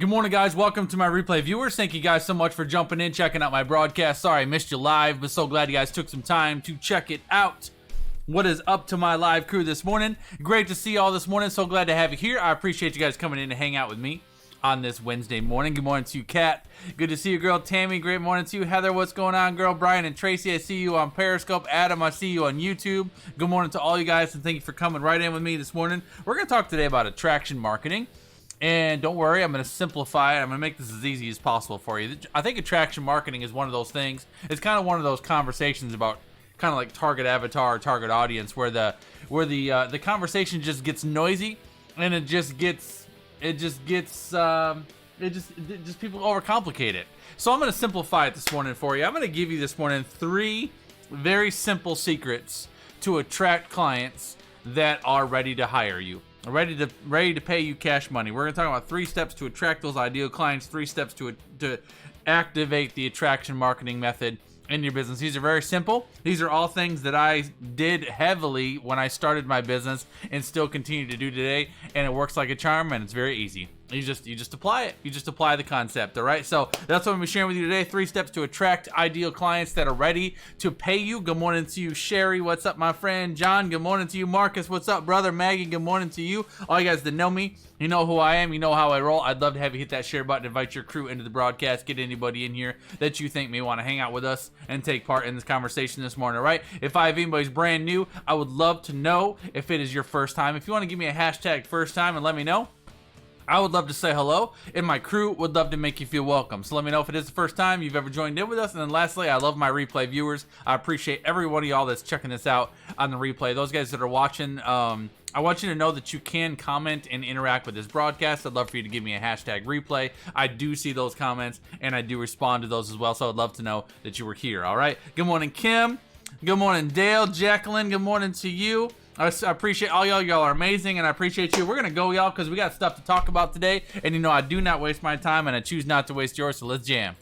Good morning, guys. Welcome to my replay viewers. Thank you guys so much for jumping in, checking out my broadcast. Sorry I missed you live, but so glad you guys took some time to check it out. What is up to my live crew this morning? Great to see you all this morning. So glad to have you here. I appreciate you guys coming in to hang out with me on this Wednesday morning. Good morning to you, Kat. Good to see you, girl. Tammy, great morning to you. Heather, what's going on, girl? Brian and Tracy, I see you on Periscope. Adam, I see you on YouTube. Good morning to all you guys, and thank you for coming right in with me this morning. We're going to talk today about attraction marketing. And don't worry, I'm going to simplify it. I'm going to make this as easy as possible for you. I think attraction marketing is one of those things. It's kind of one of those conversations about kind of like target avatar or target audience where the conversation just gets noisy and it just people overcomplicate it. So I'm going to simplify it this morning for you. I'm going to give you this morning 3 very simple secrets to attract clients that are ready to hire you. Ready to pay you cash money. We're going to talk about 3 steps to attract those ideal clients, 3 steps to activate the attraction marketing method in your business. These are very simple. These are all things that I did heavily when I started my business and still continue to do today, and it works like a charm, and it's very easy. You just apply it. You just apply the concept, all right? So that's what I'm going to be sharing with you today. 3 steps to attract ideal clients that are ready to pay you. Good morning to you, Sherry. What's up, my friend? John, good morning to you. Marcus, what's up, brother? Maggie, good morning to you. All you guys that know me, you know who I am. You know how I roll. I'd love to have you hit that share button, invite your crew into the broadcast, get anybody in here that you think may want to hang out with us and take part in this conversation this morning, all right? If anybody's brand new, I would love to know if it is your first time. If you want to give me a hashtag first time and let me know, I would love to say hello, and my crew would love to make you feel welcome. So let me know if it is the first time you've ever joined in with us. And then lastly, I love my replay viewers. I appreciate every one of y'all that's checking this out on the replay. Those guys that are watching, I want you to know that you can comment and interact with this broadcast. I'd love for you to give me a hashtag replay. I do see those comments, and I do respond to those as well. So I'd love to know that you were here, all right? Good morning, Kim. Good morning, Dale. Jacqueline, good morning to you. I appreciate all y'all. Y'all are amazing, and I appreciate you. We're going to go, y'all, because we got stuff to talk about today. And, you know, I do not waste my time, and I choose not to waste yours, so let's jam.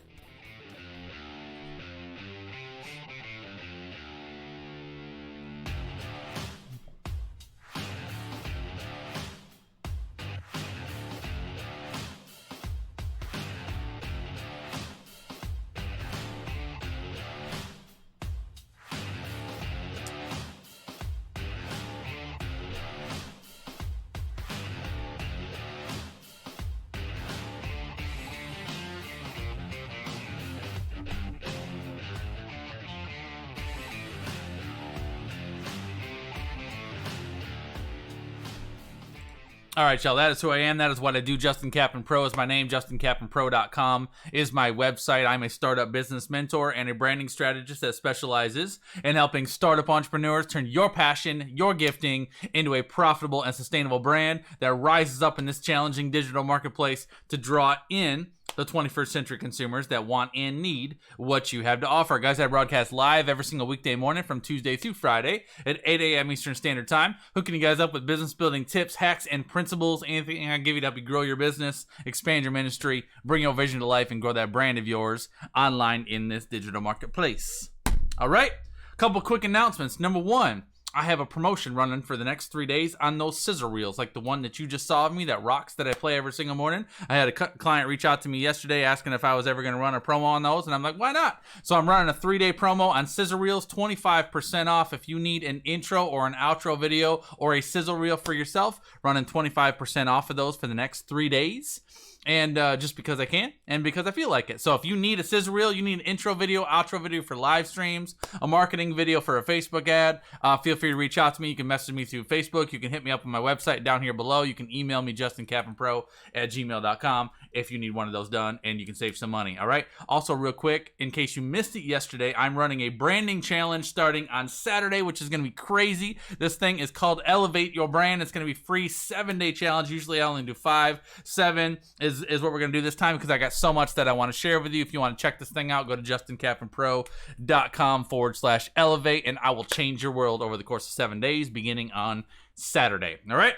All right, y'all, that is who I am. That is what I do. Justin Kaplan Pro is my name. JustinKaplanPro.com is my website. I'm a startup business mentor and a branding strategist that specializes in helping startup entrepreneurs turn your passion, your gifting, into a profitable and sustainable brand that rises up in this challenging digital marketplace to draw in the 21st century consumers that want and need what you have to offer. Guys, I broadcast live every single weekday morning from Tuesday through Friday at 8 a.m. Eastern Standard Time, hooking you guys up with business building tips, hacks, and principles. Anything I can give you to help you grow your business, expand your ministry, bring your vision to life, and grow that brand of yours online in this digital marketplace. All right, a couple quick announcements. Number 1, I have a promotion running for the next 3 days on those scissor reels, like the one that you just saw of me that rocks that I play every single morning. I had a client reach out to me yesterday asking if I was ever going to run a promo on those, and I'm like, why not? So I'm running a 3-day promo on scissor reels, 25% off. If you need an intro or an outro video or a sizzle reel for yourself, running 25% off of those for the next 3 days. And just because I can and because I feel like it. So if you need a scissor reel, you need an intro video, outro video for live streams, a marketing video for a Facebook ad, feel free to reach out to me. You can message me through Facebook. You can hit me up on my website down here below. You can email me, JustinKaplanPro@gmail.com if you need one of those done, and you can save some money, all right? Also, real quick, in case you missed it yesterday, I'm running a branding challenge starting on Saturday, which is going to be crazy. This thing is called Elevate Your Brand. It's going to be free 7-day challenge. Usually I only do 5. 7 is what we're going to do this time because I got so much that I want to share with you. If you want to check this thing out, go to JustinKaplanPro.com/elevate, and I will change your world over the course of 7 days beginning on Saturday. All right?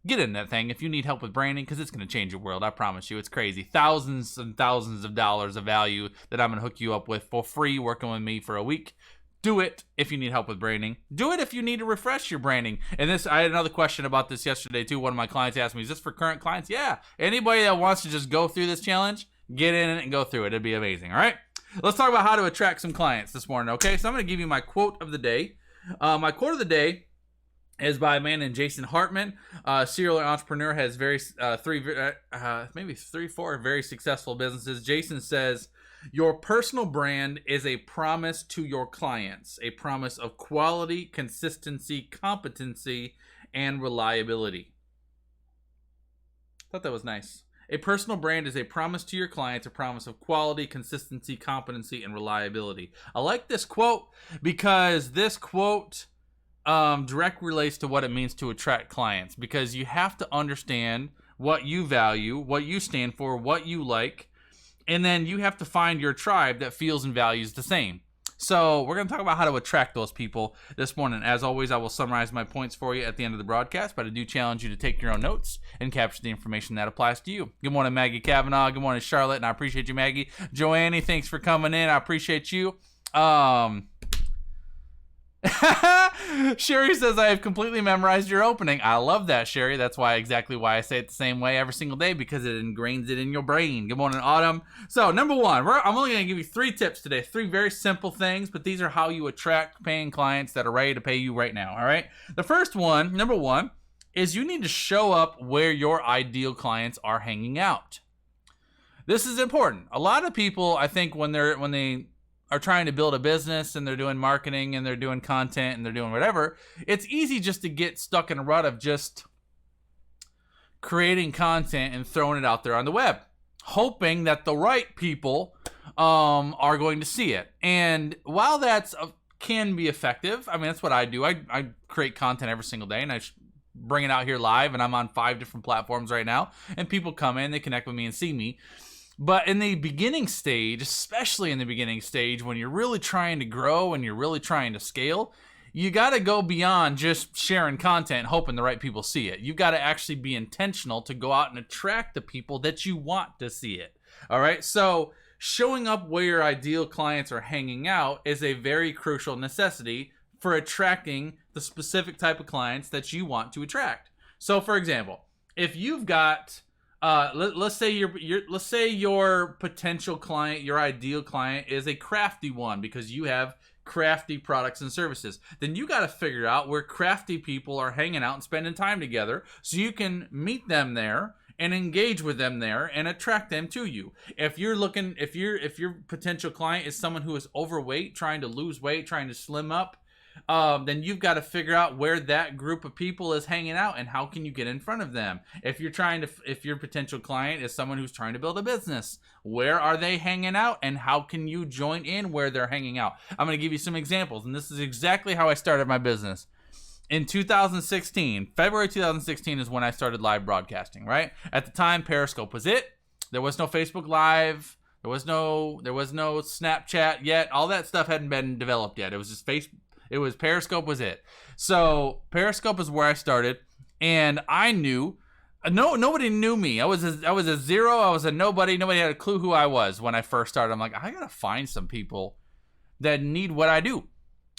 Get in that thing if you need help with branding because it's going to change your world. I promise you. It's crazy. Thousands and thousands of dollars of value that I'm going to hook you up with for free working with me for a week. Do it if you need help with branding. Do it if you need to refresh your branding. And I had another question about this yesterday too. One of my clients asked me, is this for current clients? Yeah. Anybody that wants to just go through this challenge, get in it and go through it. It'd be amazing. All right. Let's talk about how to attract some clients this morning. Okay. So I'm going to give you my quote of the day. My quote of the day is by a man named Jason Hartman, serial entrepreneur, has four very successful businesses. Jason says, your personal brand is a promise to your clients, a promise of quality, consistency, competency, and reliability. I thought that was nice. A personal brand is a promise to your clients, a promise of quality, consistency, competency, and reliability. I like this quote because this quote direct relates to what it means to attract clients, because you have to understand what you value, what you stand for, what you like, and then you have to find your tribe that feels and values the same. So we're going to talk about how to attract those people this morning. As always, I will summarize my points for you at the end of the broadcast, but I do challenge you to take your own notes and capture the information that applies to you. Good morning, Maggie Kavanaugh. Good morning, Charlotte, and I appreciate you, Maggie. Joanne, thanks for coming in. I appreciate you. Sherry says, I have completely memorized your opening. I love that, Sherry. That's exactly why I say it the same way every single day, because it ingrains it in your brain. Good morning, Autumn. So, number one, I'm only going to give you 3 tips today. 3 very simple things, but these are how you attract paying clients that are ready to pay you right now, all right? The first one, number one, is you need to show up where your ideal clients are hanging out. This is important. A lot of people, I think, when they are trying to build a business and they're doing marketing and they're doing content and they're doing whatever, it's easy just to get stuck in a rut of just creating content and throwing it out there on the web, hoping that the right people are going to see it. And while that's can be effective, I mean, that's what I do. I create content every single day, and I bring it out here live, and I'm on 5 different platforms right now, and people come in, they connect with me and see me. But in the beginning stage, especially in the beginning stage, when you're really trying to grow and you're really trying to scale, you got to go beyond just sharing content and hoping the right people see it. You got to actually be intentional to go out and attract the people that you want to see it. All right. So showing up where your ideal clients are hanging out is a very crucial necessity for attracting the specific type of clients that you want to attract. So, for example, if you've got let's say your potential client, your ideal client, is a crafty one because you have crafty products and services. Then you got to figure out where crafty people are hanging out and spending time together, so you can meet them there and engage with them there and attract them to you. If your potential client is someone who is overweight, trying to lose weight, trying to slim up, then you've got to figure out where that group of people is hanging out and how can you get in front of them. If your potential client is someone who's trying to build a business, where are they hanging out and how can you join in where they're hanging out? I'm going to give you some examples, and this is exactly how I started my business. In 2016, February 2016 is when I started live broadcasting, right? At the time, Periscope was it. There was no Facebook Live. There was no Snapchat yet. All that stuff hadn't been developed yet. It was just Facebook. Periscope was it. So Periscope is where I started, and I knew nobody knew me. I was a zero. I was a nobody. Nobody had a clue who I was when I first started. I'm like, I gotta find some people that need what I do.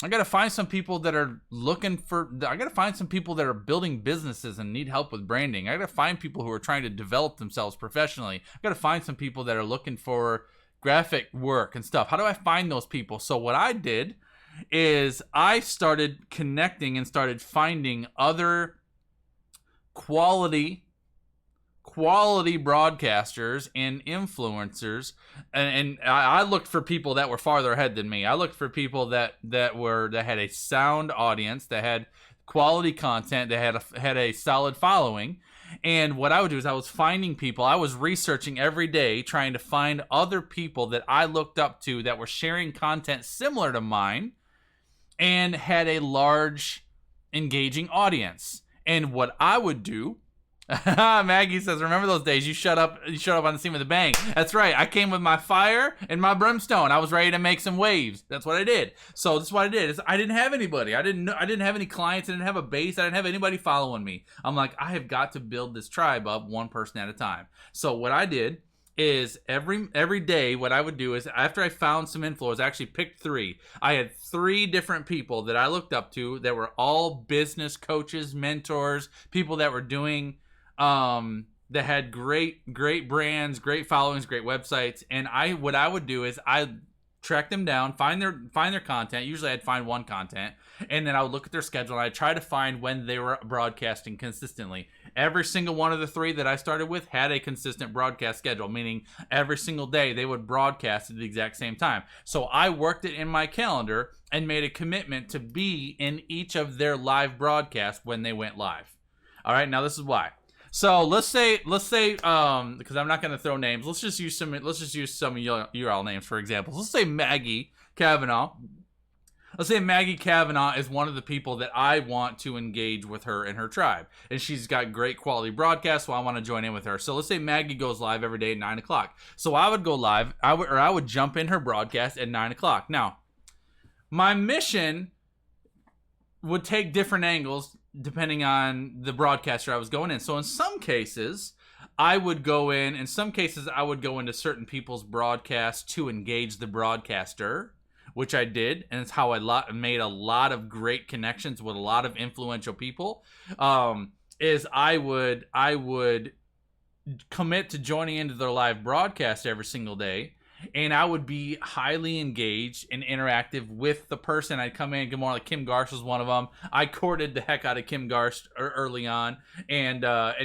I gotta find some people that are I gotta find some people that are building businesses and need help with branding. I gotta find people who are trying to develop themselves professionally. I gotta find some people that are looking for graphic work and stuff. How do I find those people? So what I did is I started connecting and started finding other quality broadcasters and influencers, and I looked for people that were farther ahead than me. I looked for people that had a sound audience, that had quality content, that had a solid following. And what I would do is I was finding people. I was researching every day, trying to find other people that I looked up to that were sharing content similar to mine and had a large, engaging audience. And what I would do, Maggie says, remember those days? You shut up on the scene with a bang. That's right. I came with my fire and my brimstone. I was ready to make some waves. That's what I did. So this is what I did. I didn't have anybody. I didn't have any clients. I didn't have a base. I didn't have anybody following me. I'm like, I have got to build this tribe up one person at a time. So what I did is every day what I would do is after I found some influencers, I actually picked three. I had three different people that I looked up to that were all business coaches, mentors, people that were doing that had great brands, great followings, great websites. And what I would do is I track them down, find their content. Usually I'd find one content, and then I would look at their schedule and I'd try to find when they were broadcasting consistently. Every single one of the three that I started with had a consistent broadcast schedule, meaning every single day they would broadcast at the exact same time. So I worked it in my calendar and made a commitment to be in each of their live broadcasts when they went live. All right, now this is why. So let's say, because I'm not going to throw names. Let's just use some of your all names for examples. Let's say Maggie Kavanaugh. Let's say Maggie Kavanaugh is one of the people that I want to engage with her in her tribe, and she's got great quality broadcasts, so I want to join in with her. So let's say Maggie goes live every day at 9 o'clock. So I would go live, I would jump in her broadcast at 9 o'clock. Now, my mission would take different angles depending on the broadcaster I was going in. So in some cases, I would go into certain people's broadcasts to engage the broadcaster, which I did, and it's how I made a lot of great connections with a lot of influential people. Is I would commit to joining into their live broadcast every single day, and I would be highly engaged and interactive with the person. I'd come in, good morning. Like Kim Garst was one of them. I courted the heck out of Kim Garst early on, and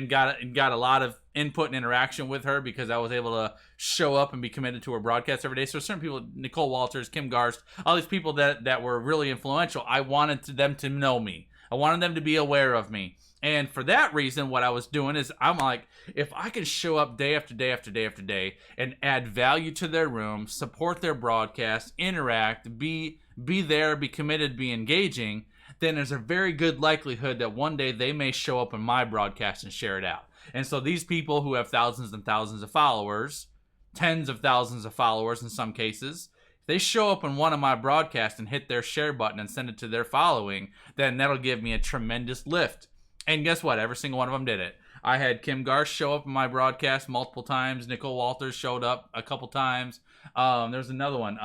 got a lot of input and interaction with her because I was able to show up and be committed to her broadcast every day. So certain people, Nicole Walters, Kim Garst, all these people that were really influential, I wanted them to know me. I wanted them to be aware of me. And for that reason, what I was doing is I'm like, if I can show up day after day after day after day and add value to their room, support their broadcast, interact, be there, be committed, be engaging, then there's a very good likelihood that one day they may show up in my broadcast and share it out. And so these people who have thousands and thousands of followers, tens of thousands of followers in some cases, if they show up in one of my broadcasts and hit their share button and send it to their following, then that'll give me a tremendous lift. And guess what? Every single one of them did it. I had Kim Garst show up in my broadcast multiple times. Nicole Walters showed up a couple times. There's another one.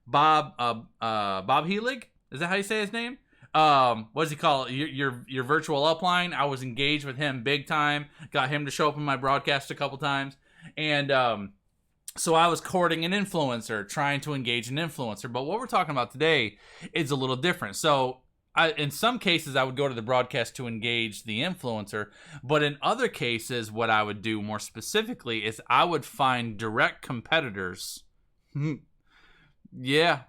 Bob Helig? Is that how you say his name? What does he call it? Your virtual upline. I was engaged with him big time. Got him to show up in my broadcast a couple times. And so I was courting an influencer, trying to engage an influencer. But what we're talking about today is a little different. So in some cases, I would go to the broadcast to engage the influencer, but in other cases, what I would do more specifically is I would find direct competitors. Yeah,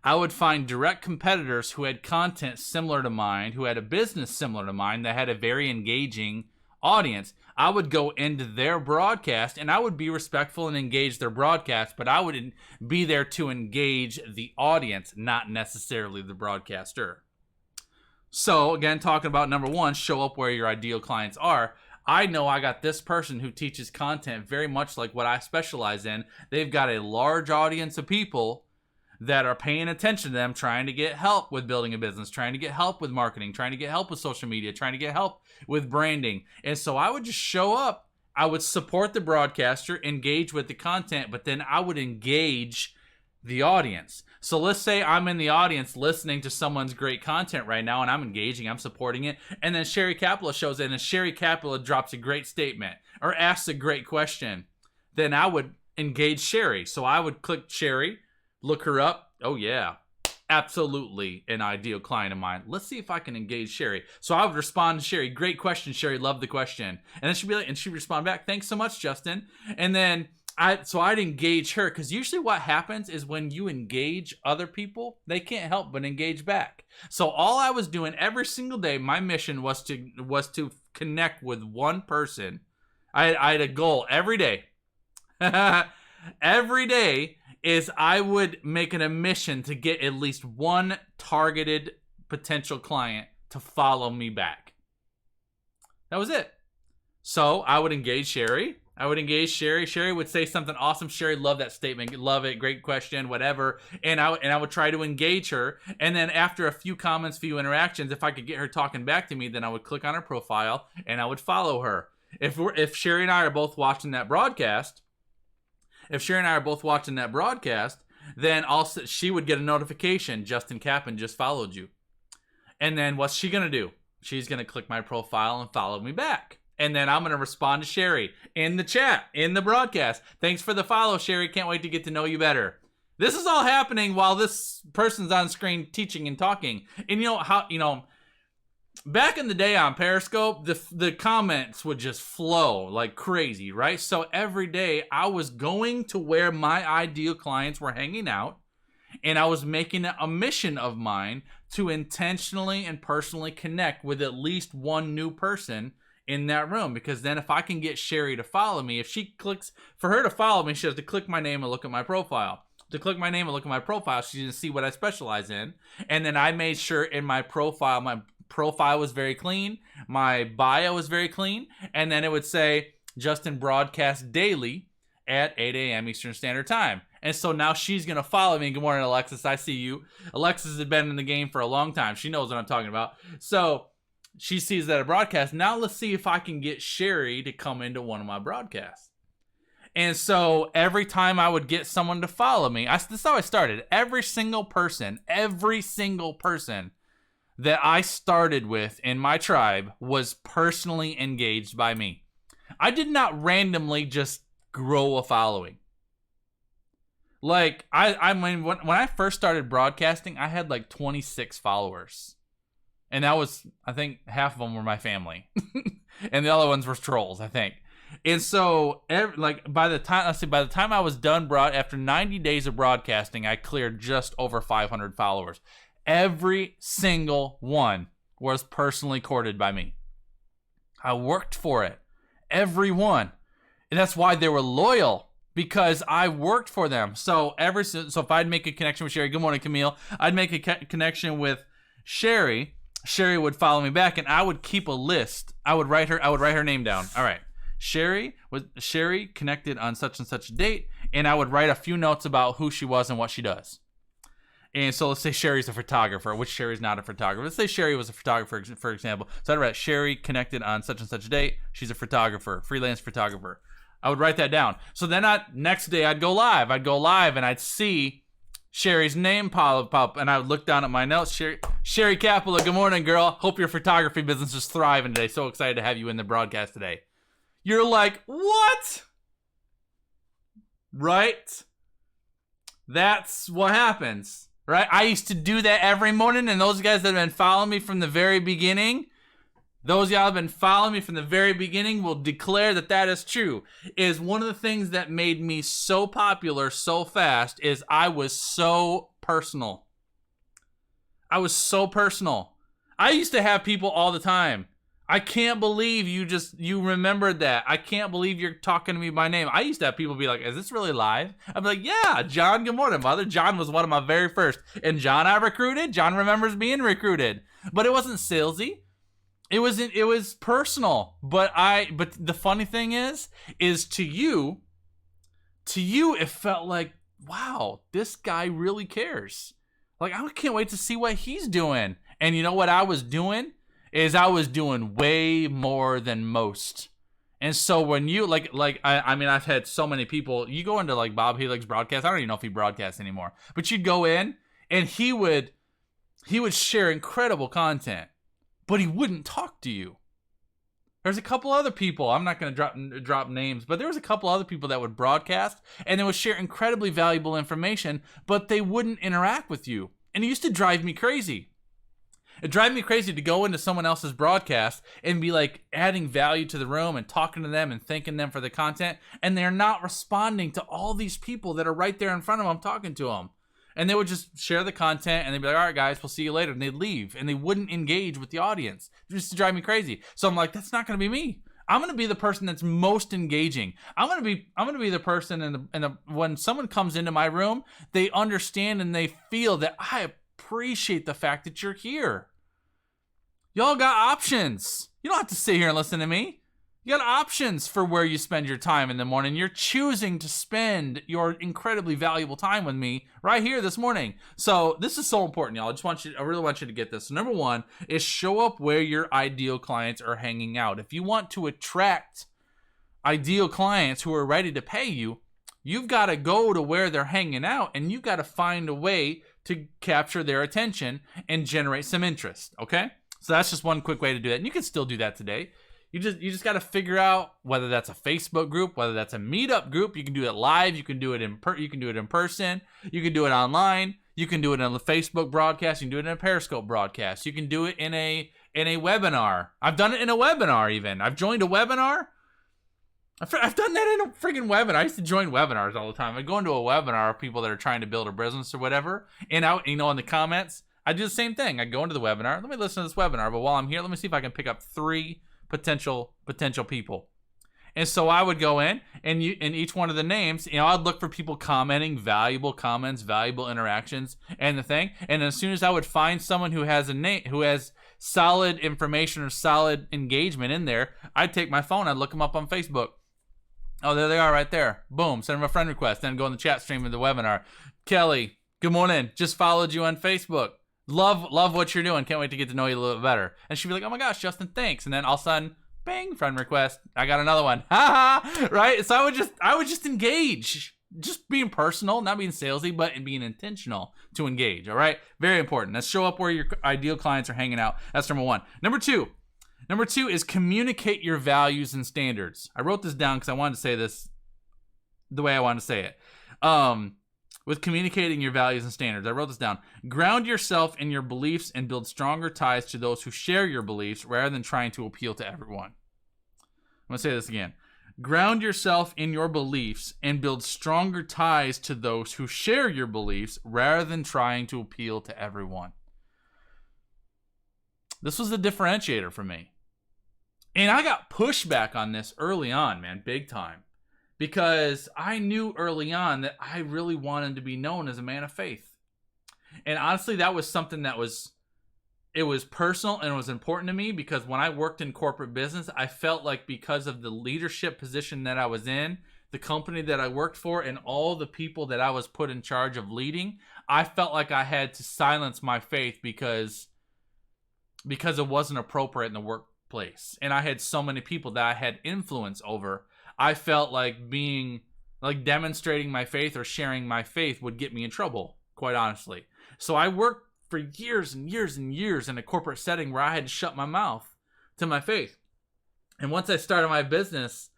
I would find direct competitors who had content similar to mine, who had a business similar to mine, that had a very engaging audience. I would go into their broadcast and I would be respectful and engage their broadcast, but I would be there to engage the audience, not necessarily the broadcaster. So, again, talking about number one, show up where your ideal clients are. I know I got this person who teaches content very much like what I specialize in. They've got a large audience of people that are paying attention to them, trying to get help with building a business, trying to get help with marketing, trying to get help with social media, trying to get help with branding. And so I would just show up. I would support the broadcaster, engage with the content, but then I would engage the audience. So let's say I'm in the audience listening to someone's great content right now and I'm engaging, I'm supporting it, and then Sherry Capella shows in and Sherry Capella drops a great statement or asks a great question. Then I would engage Sherry. So I would click Sherry, look her up. Oh yeah, absolutely an ideal client of mine. Let's see if I can engage Sherry. So I would respond to Sherry. Great question, Sherry. Love the question. And then she'd be like, and she'd respond back, thanks so much, Justin. And then I'd engage her, because usually what happens is when you engage other people, they can't help but engage back. So all I was doing every single day, my mission was to connect with one person. I had a goal every day. Every day is I would make it a mission to get at least one targeted potential client to follow me back. That was it. So I would engage Sherry. Sherry would say something awesome. Sherry loved that statement. Love it. Great question, whatever. And I would try to engage her. And then after a few comments, few interactions, if I could get her talking back to me, then I would click on her profile and I would follow her. If Sherry and I are both watching that broadcast, if Sherry and I are both watching that broadcast, then also she would get a notification, Justin Kaplan just followed you. And then what's she going to do? She's going to click my profile and follow me back. And then I'm going to respond to Sherry in the chat, in the broadcast. Thanks for the follow, Sherry. Can't wait to get to know you better. This is all happening while this person's on screen teaching and talking. And back in the day on Periscope, the comments would just flow like crazy, right? So every day I was going to where my ideal clients were hanging out, and I was making it a mission of mine to intentionally and personally connect with at least one new person in that room. Because then if I can get Sherry to follow me, if she clicks, for her to follow me, she has to click my name and look at my profile. To click my name and look at my profile, she's going to see what I specialize in. And then I made sure in my profile was very clean. My bio was very clean. And then it would say, Justin broadcasts daily at 8 a.m. Eastern Standard Time. And so now she's going to follow me. Good morning, Alexis. I see you. Alexis has been in the game for a long time. She knows what I'm talking about. So she sees that a broadcast. Now let's see if I can get Sherry to come into one of my broadcasts. And so every time I would get someone to follow me, this is how I started. Every single person that I started with in my tribe was personally engaged by me. I did not randomly just grow a following. Like, I mean, when I first started broadcasting, I had like 26 followers. And that was, I think, half of them were my family. And the other ones were trolls, I think. And so, by the time I was done after 90 days of broadcasting, I cleared just over 500 followers. Every single one was personally courted by me. I worked for it. Every one. And that's why they were loyal, because I worked for them. So if I'd make a connection with Sherry, good morning, Camille. I'd make a connection with Sherry. Sherry would follow me back, and I would keep a list. I would write her name down. All right. Sherry connected on such and such a date, and I would write a few notes about who she was and what she does. And so let's say Sherry's a photographer, which Sherry's not a photographer. Let's say Sherry was a photographer, for example. So I'd write Sherry connected on such and such a date. She's a photographer, freelance photographer. I would write that down. So then next day I'd go live. And I'd see Sherry's name pop up, and I would look down at my notes. Sherry Capella, good morning, girl. Hope your photography business is thriving today. So excited to have you in the broadcast today. You're like, what? Right? That's what happens, right? I used to do that every morning, and those guys that have been following me from the very beginning, will declare that is true. Is one of the things that made me so popular so fast is I was so personal. I used to have people all the time. I can't believe you remembered that. I can't believe you're talking to me by name. I used to have people be like, is this really live? I'd be like, yeah, John, good morning, mother. John was one of my very first. And John I recruited. John remembers being recruited. But it wasn't salesy. It was personal. But the funny thing is to you, it felt like, wow, this guy really cares. Like, I can't wait to see what he's doing. And you know what I was doing? I was doing way more than most. And so when you, I've had so many people, you go into like Bob Helig's broadcast, I don't even know if he broadcasts anymore, but you'd go in and he would share incredible content, but he wouldn't talk to you. There's a couple other people, I'm not going to drop names, but there was a couple other people that would broadcast and they would share incredibly valuable information, but they wouldn't interact with you. And it used to drive me crazy. It drives me crazy to go into someone else's broadcast and be like adding value to the room and talking to them and thanking them for the content. And they're not responding to all these people that are right there in front of them talking to them. And they would just share the content and they'd be like, all right, guys, we'll see you later. And they'd leave and they wouldn't engage with the audience. It used to drive me crazy. So I'm like, that's not going to be me. I'm going to be the person that's most engaging. I'm going to be the person when someone comes into my room, they understand and they feel that I appreciate the fact that you're here. Y'all got options. You don't have to sit here and listen to me. You got options for where you spend your time in the morning. You're choosing to spend your incredibly valuable time with me right here this morning. So this is so important, y'all. I really want you to get this. So number one is show up where your ideal clients are hanging out. If you want to attract ideal clients who are ready to pay you, You've got to go to where they're hanging out, and you've got to find a way to capture their attention and generate some interest, okay? So that's just one quick way to do that. And you can still do that today. You just got to figure out whether that's a Facebook group, whether that's a meetup group. You can do it live. You can do it in person. You can do it online. You can do it on the Facebook broadcast. You can do it in a Periscope broadcast. You can do it in a webinar. I've done it in a webinar even. I've joined a webinar. I've done that in a freaking webinar. I used to join webinars all the time. I go into a webinar of people that are trying to build a business or whatever, and out, in the comments, I do the same thing. I go into the webinar. Let me listen to this webinar. But while I'm here, let me see if I can pick up 3 potential people. And so I would go in, and each one of the names, I'd look for people commenting, valuable comments, valuable interactions, and the thing. And as soon as I would find someone who has a name, who has solid information or solid engagement in there, I'd take my phone, I'd look them up on Facebook. Oh, there they are right there. Boom, send them a friend request, then go in the chat stream of the webinar. Kelly, good morning. Just followed you on Facebook. Love what you're doing. Can't wait to get to know you a little bit better. And she'd be like, oh my gosh, Justin, thanks. And then all of a sudden, bang, friend request. I got another one. Ha ha. Right? So I would just engage. Just being personal, not being salesy, but in being intentional to engage. All right? Very important. Let's show up where your ideal clients are hanging out. That's number 1. Number two is communicate your values and standards. I wrote this down because I wanted to say this the way I wanted to say it. With communicating your values and standards, I wrote this down. Ground yourself in your beliefs and build stronger ties to those who share your beliefs rather than trying to appeal to everyone. I'm going to say this again. Ground yourself in your beliefs and build stronger ties to those who share your beliefs rather than trying to appeal to everyone. This was a differentiator for me. And I got pushback on this early on, man, big time. Because I knew early on that I really wanted to be known as a man of faith. And honestly, that was something that was personal and it was important to me, because when I worked in corporate business, I felt like because of the leadership position that I was in, the company that I worked for, and all the people that I was put in charge of leading, I felt like I had to silence my faith because it wasn't appropriate in the workplace. And I had so many people that I had influence over. I felt like demonstrating my faith or sharing my faith would get me in trouble, quite honestly. So I worked for years and years and years in a corporate setting where I had to shut my mouth to my faith. And once I started my business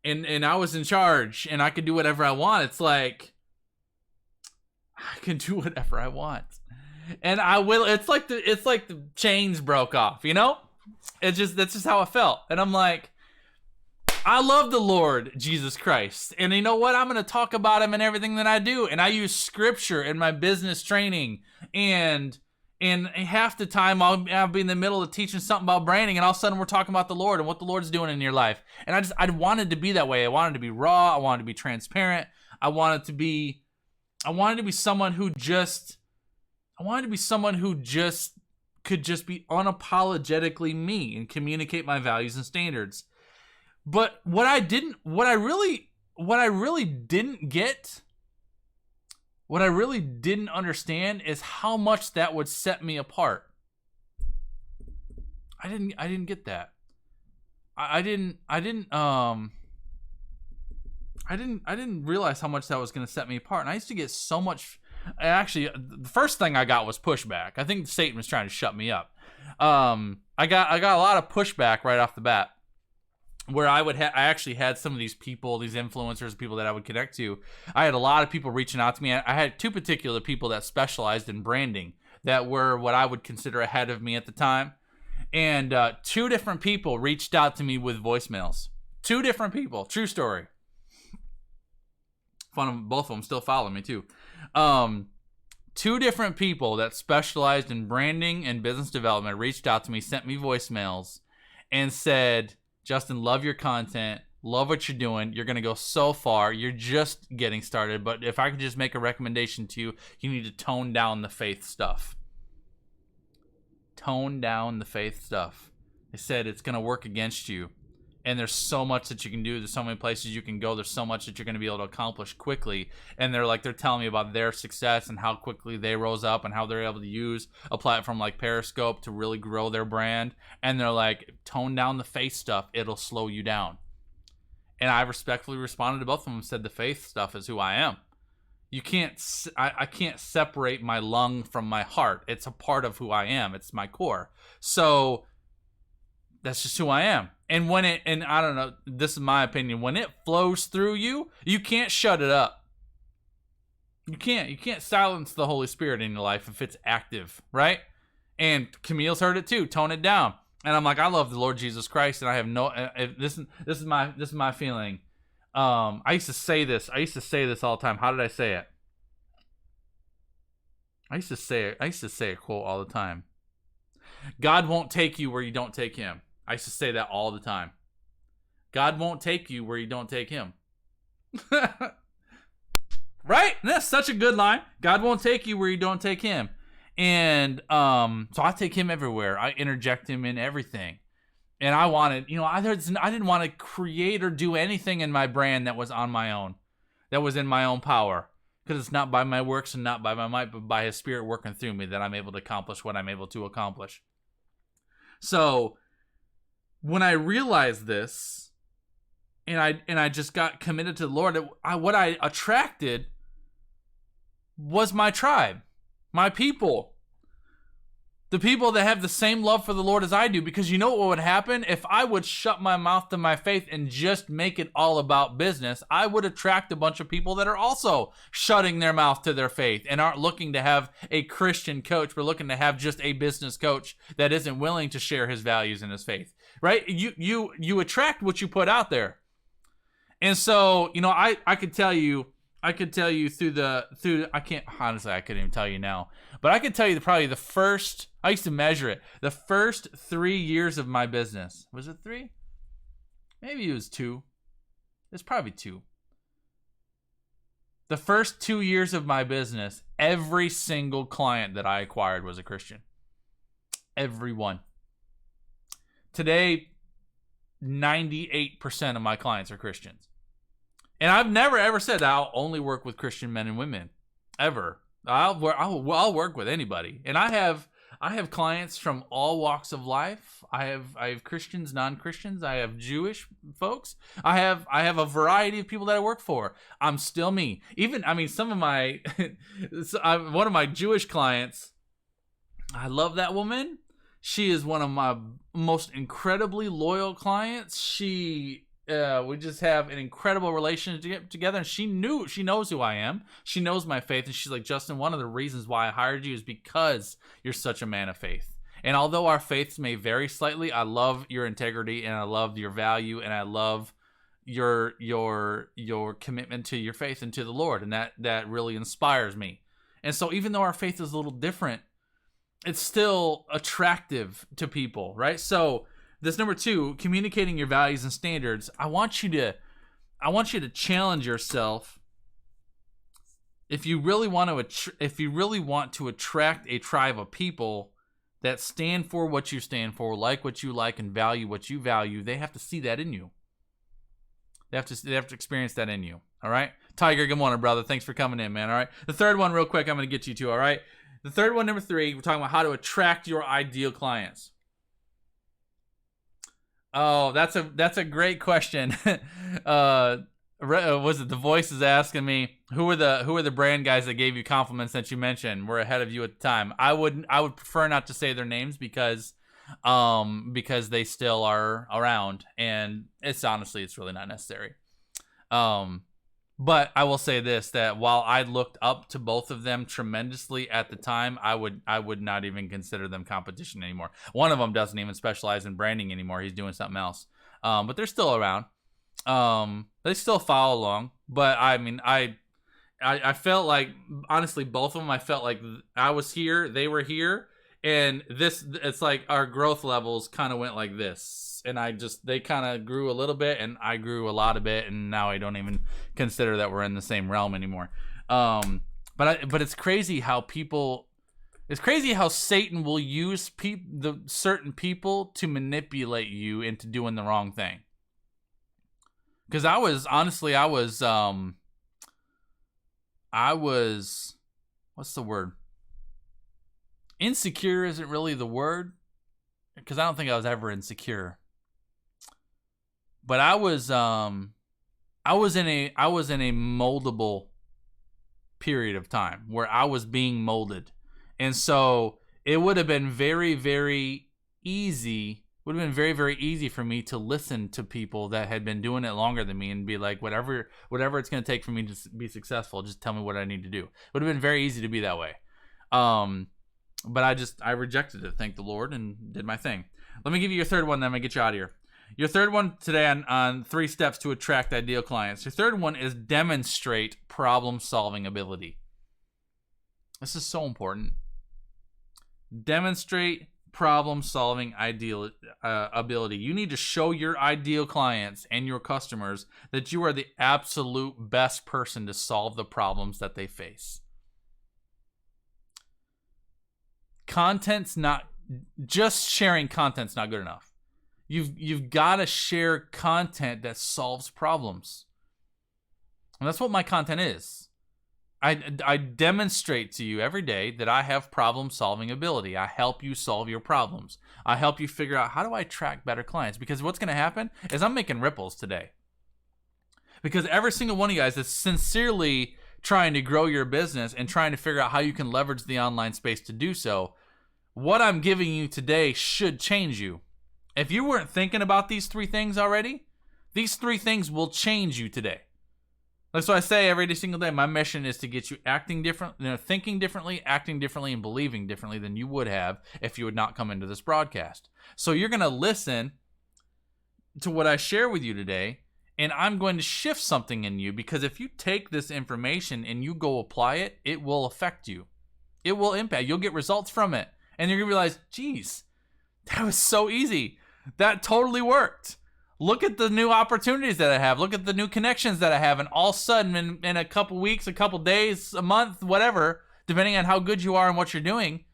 and I was in charge and I could do whatever I want, it's like, I can do whatever I want. And I will. It's like the chains broke off, that's just how it felt. And I'm like, I love the Lord Jesus Christ. And you know what? I'm going to talk about him in everything that I do. And I use scripture in my business training. And half the time I'll be in the middle of teaching something about branding, and all of a sudden we're talking about the Lord and what the Lord's doing in your life. And I wanted to be that way. I wanted to be raw. I wanted to be transparent. I wanted to be someone who just could just be unapologetically me and communicate my values and standards. But what I really didn't understand is how much that would set me apart. I didn't get that. I didn't realize how much that was going to set me apart. And I used to get so much. Actually, the first thing I got was pushback. I think Satan was trying to shut me up. I got a lot of pushback right off the bat, where I actually had some of these people, these influencers, people that I would connect to. I had a lot of people reaching out to me. I had 2 particular people that specialized in branding that were what I would consider ahead of me at the time. And 2 different people reached out to me with voicemails. 2 different people. True story. Both of them still follow me too. 2 different people that specialized in branding and business development reached out to me, sent me voicemails, and said, Justin, love your content, love what you're doing. You're going to go so far. You're just getting started. But if I could just make a recommendation to you, you need to tone down the faith stuff. Tone down the faith stuff. They said it's going to work against you. And there's so much that you can do. There's so many places you can go. There's so much that you're going to be able to accomplish quickly. And they're telling me about their success and how quickly they rose up and how they're able to use a platform like Periscope to really grow their brand. And they're like, tone down the face stuff. It'll slow you down. And I respectfully responded to both of them and said the faith stuff is who I am. You can't, I can't separate my lung from my heart. It's a part of who I am. It's my core. So that's just who I am. And when it, and I don't know, this is my opinion, when it flows through you, you can't shut it up. You can't silence the Holy Spirit in your life if it's active, right? And Camille's heard it too. Tone it down. And I'm like, I love the Lord Jesus Christ, and I have no. This is my feeling. I used to say this all the time. How did I say it? I used to say a quote all the time. God won't take you where you don't take him. I used to say that all the time. God won't take you where you don't take him. Right? That's such a good line. God won't take you where you don't take him. And so I take him everywhere. I interject him in everything. And I wanted, I didn't want to create or do anything in my brand that was on my own, that was in my own power. Because it's not by my works and not by my might, but by his Spirit working through me that I'm able to accomplish what I'm able to accomplish. So when I realized this, and I just got committed to the Lord, what I attracted was my tribe, my people. The people that have the same love for the Lord as I do, because you know what would happen? If I would shut my mouth to my faith and just make it all about business, I would attract a bunch of people that are also shutting their mouth to their faith and aren't looking to have a Christian coach, but looking to have just a business coach that isn't willing to share his values and his faith, right? You attract what you put out there. And so, I could tell you I couldn't even tell you now, but I could tell you I used to measure it, the first 3 years of my business. Was it 3? Maybe it was 2. It's probably 2. The first 2 years of my business, every single client that I acquired was a Christian. Every one. Today, 98% of my clients are Christians. And I've never ever said I'll only work with Christian men and women, ever. I'll work with anybody, and I have clients from all walks of life. I have Christians, non-Christians. I have Jewish folks. I have a variety of people that I work for. I'm still me. Some of my one of my Jewish clients. I love that woman. She is one of my most incredibly loyal clients. We just have an incredible relationship together, and she knows who I am. She knows my faith, and she's like, Justin, one of the reasons why I hired you is because you're such a man of faith. And although our faiths may vary slightly, I love your integrity, and I love your value, and I love your commitment to your faith and to the Lord, and that really inspires me. And so even though our faith is a little different, it's still attractive to people, right? So this number 2, communicating your values and standards. I want you to challenge yourself. If you really want to attract a tribe of people that stand for what you stand for, like what you like, and value what you value, they have to see that in you. They have to experience that in you. All right, Tiger, good morning, brother. Thanks for coming in, man. All right, the third one, real quick, I'm going to get you to. All right, the third one, number 3, we're talking about how to attract your ideal clients. Oh, that's a great question. Was it The Voice is asking me who are the brand guys that gave you compliments that you mentioned were ahead of you at the time? I would prefer not to say their names because they still are around, and it's really not necessary. But I will say this, that while I looked up to both of them tremendously at the time, I would not even consider them competition anymore. One of them doesn't even specialize in branding anymore. He's doing something else. But they're still around. They still follow along. But I felt like, honestly, both of them, I felt like I was here, they were here, and it's like our growth levels kind of went like this. And they kind of grew a little bit, and I grew a lot of it, and now I don't even consider that we're in the same realm anymore. But it's crazy how Satan will use certain people to manipulate you into doing the wrong thing. Because I was, what's the word? Insecure isn't really the word, because I don't think I was ever insecure. But I was I was in a moldable period of time where I was being molded. And so it would have been very, very easy. Would have been very, very easy for me to listen to people that had been doing it longer than me and be like, whatever it's going to take for me to be successful, just tell me what I need to do. It would have been very easy to be that way. But I rejected it, thank the Lord, and did my thing. Let me give you your third one, then I'm going to get you out of here. Your third one today on 3 steps to attract ideal clients. Your third one is demonstrate problem-solving ability. This is so important. Demonstrate problem-solving ability. You need to show your ideal clients and your customers that you are the absolute best person to solve the problems that they face. Just sharing content's not good enough. You've got to share content that solves problems. And that's what my content is. I demonstrate to you every day that I have problem-solving ability. I help you solve your problems. I help you figure out, how do I attract better clients? Because what's going to happen is I'm making ripples today. Because every single one of you guys is sincerely trying to grow your business and trying to figure out how you can leverage the online space to do so. What I'm giving you today should change you. If you weren't thinking about these 3 things already, these 3 things will change you today. That's what I say every single day. My mission is to get you acting different, thinking differently, acting differently, and believing differently than you would have if you would not come into this broadcast. So you're going to listen to what I share with you today, and I'm going to shift something in you, because if you take this information and you go apply it, it will affect you. It will impact. You'll get results from it. And you're going to realize, geez, that was so easy. That totally worked. Look at the new opportunities that I have. Look at the new connections that I have. And all of a sudden, in a couple weeks, a couple days, a month, whatever, depending on how good you are and what you're doing,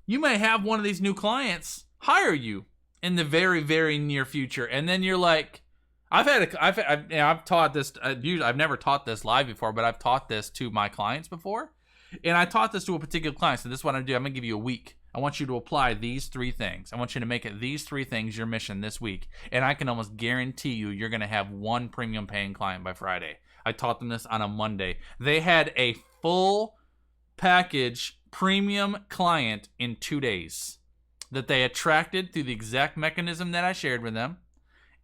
you may have one of these new clients hire you in the very, very near future. And then you're like, I've taught this. I've never taught this live before, but I've taught this to my clients before. And I taught this to a particular client. So this is what I'm going to do. I'm going to give you a week. I want you to apply these 3 things. I want you to make it these 3 things your mission this week. And I can almost guarantee you're going to have 1 premium paying client by Friday. I taught them this on a Monday. They had a full package premium client in 2 days that they attracted through the exact mechanism that I shared with them,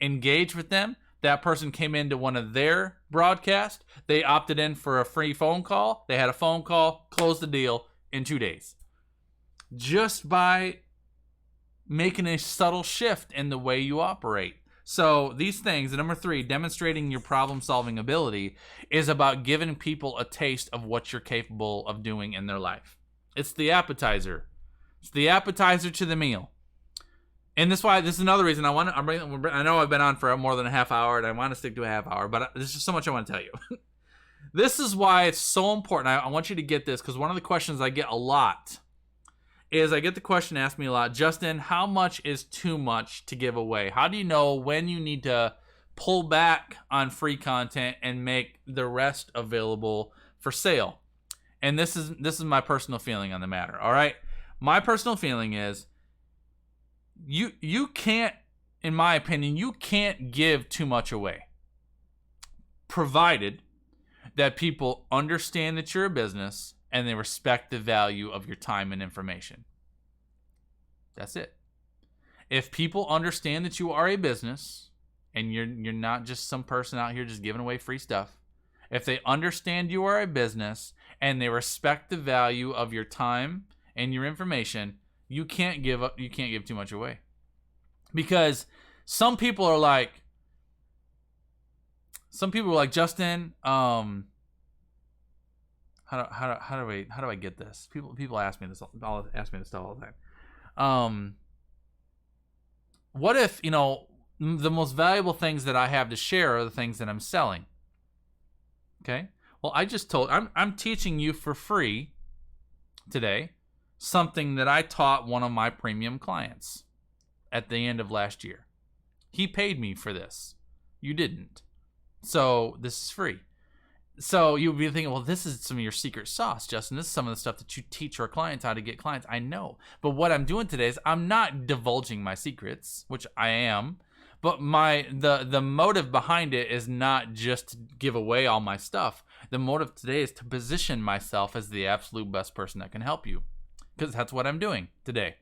engaged with them. That person came into one of their broadcasts. They opted in for a free phone call. They had a phone call, closed the deal in 2 days. Just by making a subtle shift in the way you operate. So these things, number 3, demonstrating your problem-solving ability, is about giving people a taste of what you're capable of doing in their life. It's the appetizer. It's the appetizer to the meal. And this is another reason I know I've been on for more than a half hour, and I want to stick to a half hour, but there's just so much I want to tell you. This is why it's so important. I want you to get this, because one of the questions I get a lot is, I get the question asked me a lot, Justin, how much is too much to give away? How do you know when you need to pull back on free content and make the rest available for sale? And this is my personal feeling on the matter, all right? My personal feeling is you can't, in my opinion, you can't give too much away, provided that people understand that you're a business and they respect the value of your time and information. That's it. If people understand that you are a business and you're not just some person out here just giving away free stuff, if they understand you are a business and they respect the value of your time and your information, you can't give too much away. Because some people are like, Justin, how do I get this? People ask me this stuff all the time. What if, the most valuable things that I have to share are the things that I'm selling? Okay. Well, I'm teaching you for free today something that I taught one of my premium clients at the end of last year. He paid me for this. You didn't. So this is free. So you'll be thinking, well, this is some of your secret sauce, Justin. This is some of the stuff that you teach our clients how to get clients. I know. But what I'm doing today is I'm not divulging my secrets, which I am, But the motive behind it is not just to give away all my stuff. The motive today is to position myself as the absolute best person that can help you, because that's what I'm doing today.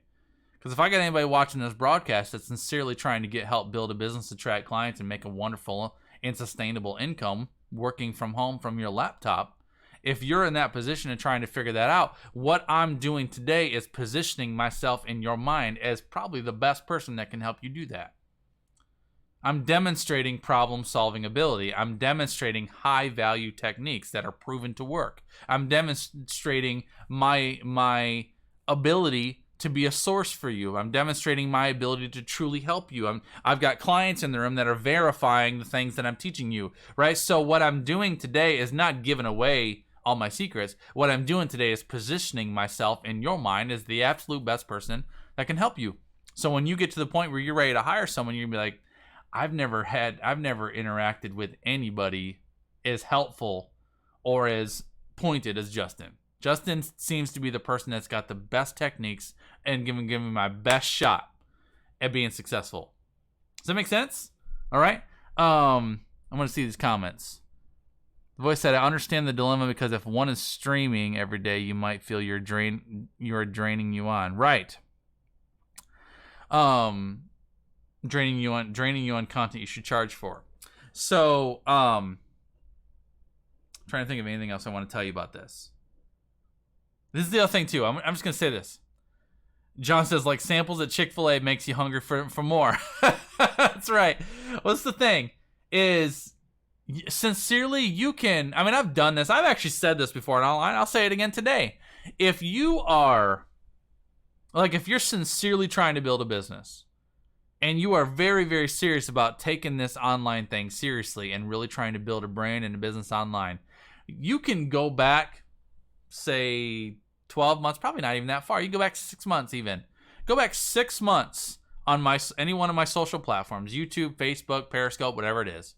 Because if I got anybody watching this broadcast that's sincerely trying to get help build a business, attract clients, and make a wonderful and sustainable income working from home from your laptop, if you're in that position and trying to figure that out, what I'm doing today is positioning myself in your mind as probably the best person that can help you do that. I'm demonstrating problem-solving ability. I'm demonstrating high-value techniques that are proven to work. I'm demonstrating my ability to be a source for you. I'm demonstrating my ability to truly help you. I've got clients in the room that are verifying the things that I'm teaching you, right? So what I'm doing today is not giving away all my secrets. What I'm doing today is positioning myself in your mind as the absolute best person that can help you. So when you get to the point where you're ready to hire someone, you're gonna be like, I've never interacted with anybody as helpful or as pointed as Justin. Justin seems to be the person that's got the best techniques and giving me my best shot at being successful. Does that make sense? All right. I'm going to see these comments. The voice said, I understand the dilemma because if one is streaming every day, you might feel you're draining you on. Right. Draining you on content you should charge for. So, I'm trying to think of anything else I want to tell you about this. This is the other thing too. I'm just gonna say this. John says, like samples at Chick-fil-A makes you hungry for more. That's right. What's the thing is, sincerely, you can. I mean, I've done this. I've actually said this before, and I'll say it again today. If you're sincerely trying to build a business, and you are very, very serious about taking this online thing seriously and really trying to build a brand and a business online, you can go back, say 12 months, probably not even that far. You go back 6 months even. Go back 6 months on any one of my social platforms, YouTube, Facebook, Periscope, whatever it is.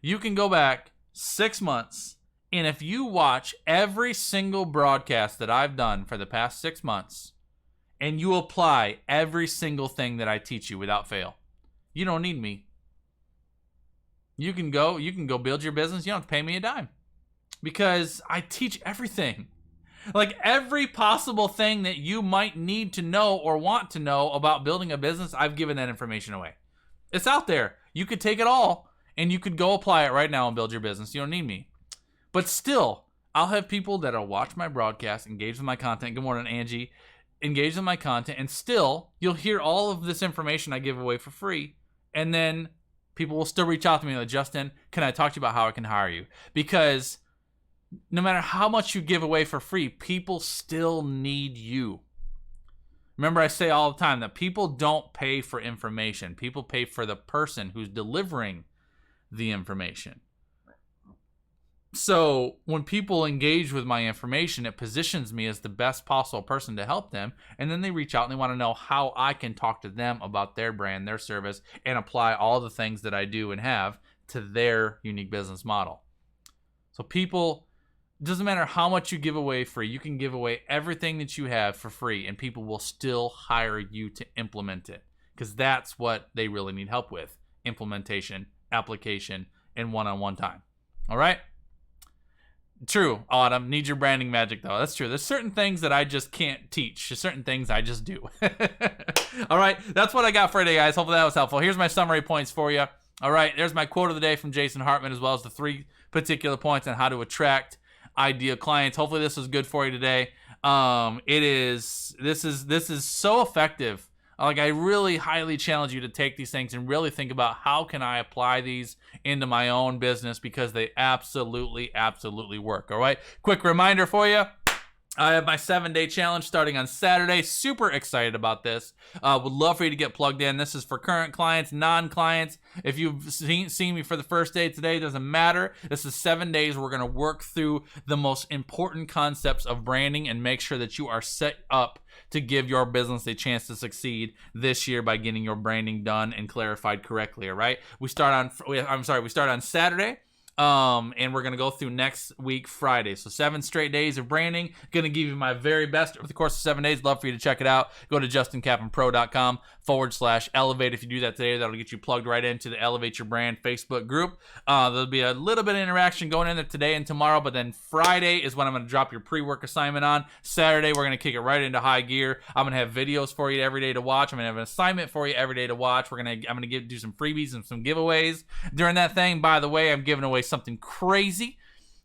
You can go back 6 months, and if you watch every single broadcast that I've done for the past 6 months, and you apply every single thing that I teach you without fail, you don't need me. You can go build your business. You don't have to pay me a dime, because I teach everything. Like every possible thing that you might need to know or want to know about building a business, I've given that information away. It's out there. You could take it all and you could go apply it right now and build your business. You don't need me. But still, I'll have people that'll watch my broadcast, engage with my content. Good morning, Angie. Engage with my content, and still, you'll hear all of this information I give away for free. And then people will still reach out to me like, Justin, can I talk to you about how I can hire you? Because no matter how much you give away for free, people still need you. Remember, I say all the time that people don't pay for information. People pay for the person who's delivering the information. So when people engage with my information, it positions me as the best possible person to help them. And then they reach out and they want to know how I can talk to them about their brand, their service, and apply all the things that I do and have to their unique business model. So people, it doesn't matter how much you give away free. You can give away everything that you have for free, and people will still hire you to implement it, because that's what they really need help with: implementation, application, and one-on-one time. All right? True, Autumn. Need your branding magic, though. That's true. There's certain things that I just can't teach. There's certain things I just do. All right, that's what I got for today, guys. Hopefully that was helpful. Here's my summary points for you. All right, there's my quote of the day from Jason Hartman, as well as the 3 particular points on how to attract ideal clients. Hopefully this was good for you today. This is so effective. Like, I really highly challenge you to take these things and really think about how can I apply these into my own business, because they absolutely, absolutely work. All right. Quick reminder for you. I have my 7-day challenge starting on Saturday. Super excited about this. Would love for you to get plugged in. This is for current clients, non-clients. If you've seen me for the first day today, it doesn't matter. This is 7 days. We're going to work through the most important concepts of branding and make sure that you are set up to give your business a chance to succeed this year by getting your branding done and clarified correctly. All right. We start on Saturday. And we're going to go through next week, Friday. So 7 straight days of branding. Going to give you my very best over the course of 7 days. Love for you to check it out. Go to JustinCapandPro.com. /elevate. If you do that today, that'll get you plugged right into the Elevate Your Brand Facebook group. There'll be a little bit of interaction going in there today and tomorrow, but then Friday is when I'm going to drop your pre-work assignment on. Saturday, we're going to kick it right into high gear. I'm going to have videos for you every day to watch. I'm going to have an assignment for you every day to watch. I'm going to do some freebies and some giveaways during that thing. By the way, I'm giving away something crazy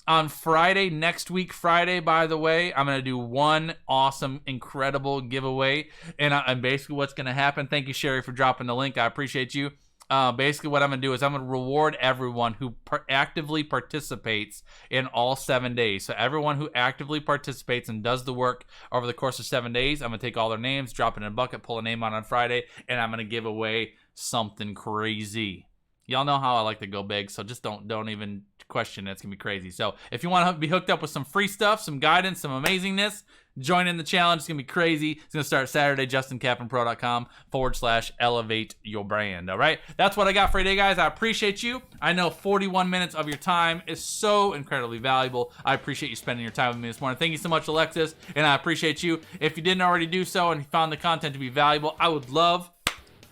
on Friday, next week Friday, by the way. I'm going to do one awesome, incredible giveaway. And basically what's going to happen, thank you, Sherry, for dropping the link. I appreciate you. Basically what I'm going to do is I'm going to reward everyone who actively participates in all 7 days. So everyone who actively participates and does the work over the course of 7 days, I'm going to take all their names, drop it in a bucket, pull a name on Friday, and I'm going to give away something crazy. Y'all know how I like to go big, so just don't even question it. It's going to be crazy. So if you want to be hooked up with some free stuff, some guidance, some amazingness, join in the challenge. It's going to be crazy. It's going to start Saturday, JustinCapandPro.com /elevate your brand. All right? That's what I got for you today, guys. I appreciate you. I know 41 minutes of your time is so incredibly valuable. I appreciate you spending your time with me this morning. Thank you so much, Alexis, and I appreciate you. If you didn't already do so and you found the content to be valuable, I would love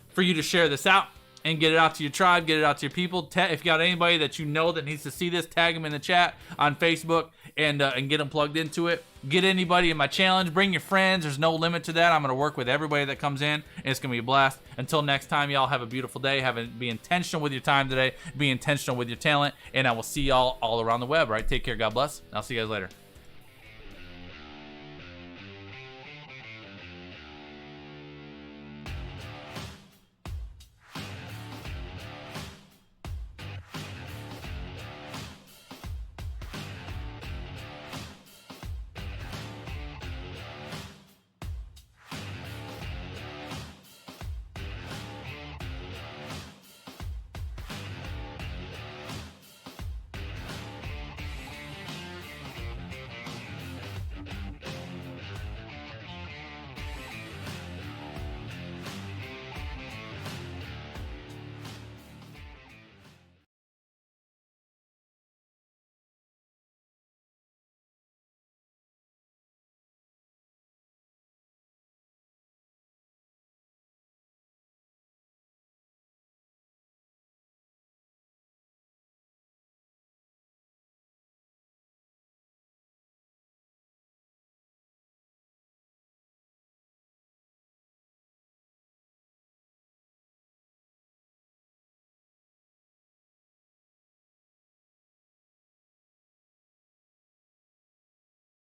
for you to share this out and get it out to your tribe, get it out to your people. If you got anybody that you know that needs to see this, tag them in the chat on Facebook and get them plugged into it. Get anybody in my challenge. Bring your friends. There's no limit to that. I'm going to work with everybody that comes in, and it's going to be a blast. Until next time, y'all have a beautiful day. Be intentional with your time today. Be intentional with your talent, and I will see y'all all around the web, right? Take care. God bless. I'll see you guys later.